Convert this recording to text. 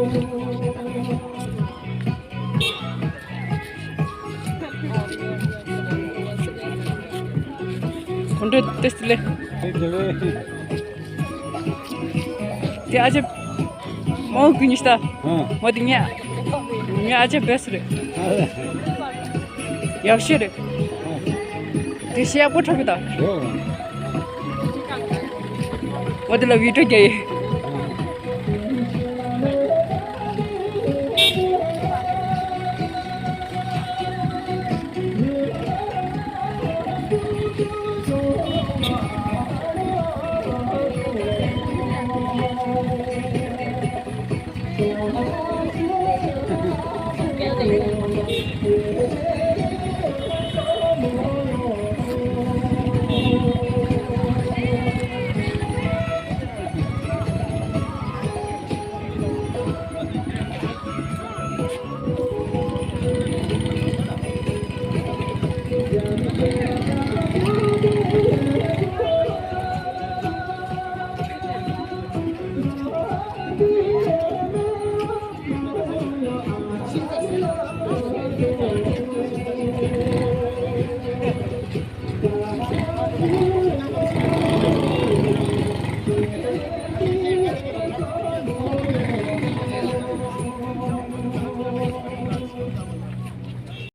Untuk tes dulu. Dia aja mau gini sta. Mau dia aja best deh. 역시 deh. Dia siapa tuh kita? Mau video gay.